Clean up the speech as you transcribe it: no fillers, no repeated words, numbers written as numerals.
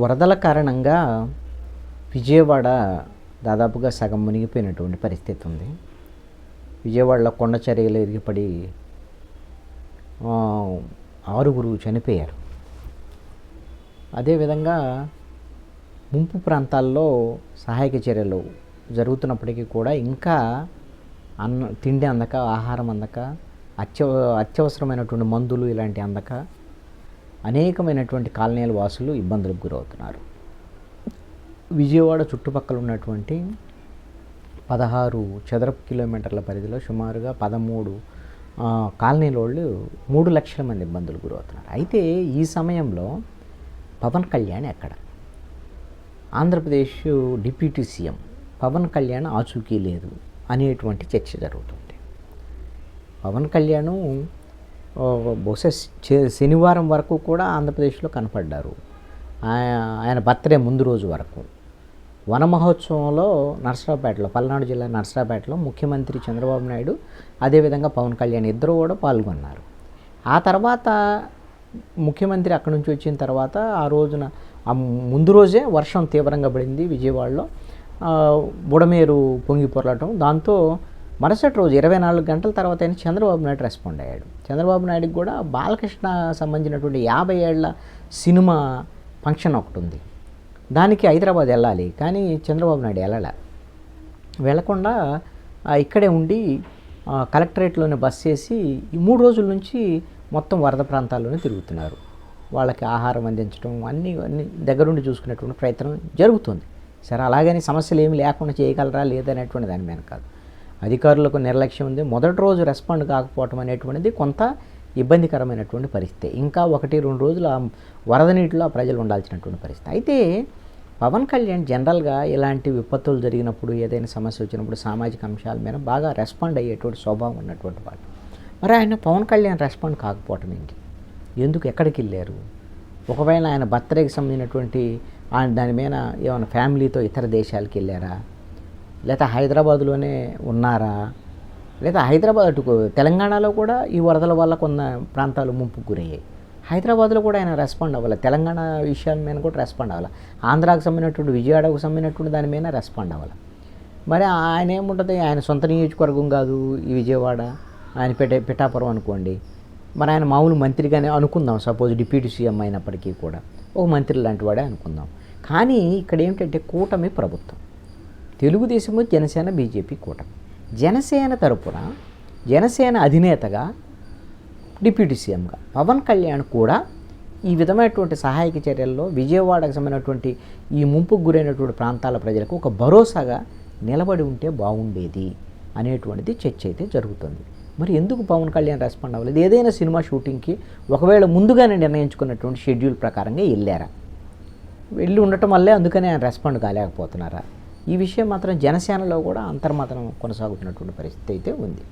వరదల కారణంగా విజయవాడ దాదాపుగా సగం మునిగిపోయినటువంటి పరిస్థితి ఉంది. విజయవాడలో కొండ చర్యలు ఎరిగిపడి 6 చనిపోయారు. అదేవిధంగా ముంపు ప్రాంతాల్లో సహాయక చర్యలు జరుగుతున్నప్పటికీ కూడా ఇంకా తిండి అందక, ఆహారం అందక, అత్యవసరమైనటువంటి మందులు ఇలాంటి అందక అనేకమైనటువంటి కాలనీల వాసులు ఇబ్బందులకు గురవుతున్నారు. విజయవాడ చుట్టుపక్కల ఉన్నటువంటి 16 చదరపు కిలోమీటర్ల పరిధిలో సుమారుగా 13 కాలనీల వాళ్ళు 3 లక్షల మంది ఇబ్బందులు గురవుతున్నారు. అయితే ఈ సమయంలో పవన్ కళ్యాణ్ ఎక్కడ? ఆంధ్రప్రదేశ్ డిప్యూటీ సీఎం పవన్ కళ్యాణ్ ఆచూకీ లేదు అనేటువంటి చర్చ జరుగుతుంది. పవన్ కళ్యాణ్ బహుశా శనివారం వరకు కూడా ఆంధ్రప్రదేశ్లో కనపడ్డారు. ఆయన బర్త్డే ముందు రోజు వరకు వన మహోత్సవంలో నర్సరావుపేటలో, పల్నాడు జిల్లా నర్సరావుపేటలో ముఖ్యమంత్రి చంద్రబాబు నాయుడు అదేవిధంగా పవన్ కళ్యాణ్ ఇద్దరు కూడా పాల్గొన్నారు. ఆ తర్వాత ముఖ్యమంత్రి అక్కడి నుంచి వచ్చిన తర్వాత ఆ రోజున ముందు రోజే వర్షం తీవ్రంగా పడింది విజయవాడలో. బుడమేరు పొంగి పొరలటం, దాంతో మరుసటి రోజు 24 గంటల తర్వాత అయినా చంద్రబాబు నాయుడు రెస్పాండ్ అయ్యాడు. చంద్రబాబు నాయుడుకి కూడా బాలకృష్ణ సంబంధించినటువంటి 50 ఏళ్ల సినిమా ఫంక్షన్ ఒకటి ఉంది. దానికి హైదరాబాద్ వెళ్ళాలి, కానీ చంద్రబాబు నాయుడు వెళ్ళకుండా ఇక్కడే ఉండి కలెక్టరేట్లోనే బస్ చేసి ఈ 3 రోజుల నుంచి మొత్తం వరద ప్రాంతాల్లోనే తిరుగుతున్నారు. వాళ్ళకి ఆహారం అందించడం అన్నీ దగ్గరుండి చూసుకునేటువంటి ప్రయత్నం జరుగుతుంది. సరే, అలాగని సమస్యలు ఏమి లేకుండా చేయగలరా లేదనేటువంటి దాని మీద కాదు. అధికారులకు నిర్లక్ష్యం ఉంది. మొదటి రోజు రెస్పాండ్ కాకపోవటం అనేటువంటిది కొంత ఇబ్బందికరమైనటువంటి పరిస్థితి. ఇంకా 1-2 రోజులు ఆ వరద నీటిలో ప్రజలు ఉండాల్సినటువంటి పరిస్థితి. అయితే పవన్ కళ్యాణ్ జనరల్గా ఇలాంటి విపత్తులు జరిగినప్పుడు, ఏదైనా సమస్య వచ్చినప్పుడు సామాజిక అంశాల మీద బాగా రెస్పాండ్ అయ్యేటువంటి స్వభావం ఉన్నటువంటి వాళ్ళు. మరి ఆయన పవన్ కళ్యాణ్ రెస్పాండ్ కాకపోవటం ఏంటి? ఎందుకు, ఎక్కడికి వెళ్ళారు? ఒకవేళ ఆయన బర్త్డేకి సంబంధించినటువంటి దాని మీద ఏమైనా ఫ్యామిలీతో ఇతర దేశాలకు వెళ్ళారా, లేదా హైదరాబాదులోనే ఉన్నారా, లేదా హైదరాబాద్ అటు తెలంగాణలో కూడా ఈ వరదల వల్ల కొన్ని ప్రాంతాలు ముంపుకు గురయ్యాయి. హైదరాబాద్లో కూడా ఆయన రెస్పాండ్ అవ్వాలి, తెలంగాణ విషయాల మీద కూడా రెస్పాండ్ అవ్వాలి, ఆంధ్రాకు సంబంధించినటువంటి విజయవాడకు సంబంధించినటువంటి దాని మీద రెస్పాండ్ అవ్వాలి. మరి ఆయన ఏముంటుంది, ఆయన సొంత నియోజకవర్గం కాదు ఈ విజయవాడ, ఆయన పిఠాపురం అనుకోండి. మరి ఆయన మామూలు మంత్రిగానే అనుకుందాం, సపోజ్ డిప్యూటీ సీఎం అయినప్పటికీ కూడా ఒక మంత్రి లాంటి వాడే అనుకుందాం. కానీ ఇక్కడ ఏమిటంటే కూటమి ప్రభుత్వం, తెలుగుదేశము, జనసేన, బీజేపీ కూటమి. జనసేన తరపున జనసేన అధినేతగా డిప్యూటీ సీఎంగా పవన్ కళ్యాణ్ కూడా ఈ విధమైనటువంటి సహాయక చర్యల్లో విజయవాడకు సంబంధించినటువంటి ఈ ముంపుకు గురైనటువంటి ప్రాంతాల ప్రజలకు ఒక భరోసాగా నిలబడి ఉంటే బాగుండేది అనేటువంటిది చర్చ అయితే జరుగుతుంది. మరి ఎందుకు పవన్ కళ్యాణ్ రెస్పాండ్ అవ్వలేదు? ఏదైనా సినిమా షూటింగ్కి ఒకవేళ ముందుగానే నిర్ణయించుకున్నటువంటి షెడ్యూల్ ప్రకారంగా వెళ్ళి ఉండటం వల్లే అందుకనే ఆయన రెస్పాండ్ కాలేకపోతున్నారా? ఈ విషయం మాత్రం జనసేనలో కూడా అంతర్మతనం కొనసాగుతున్నటువంటి పరిస్థితి అయితే ఉంది.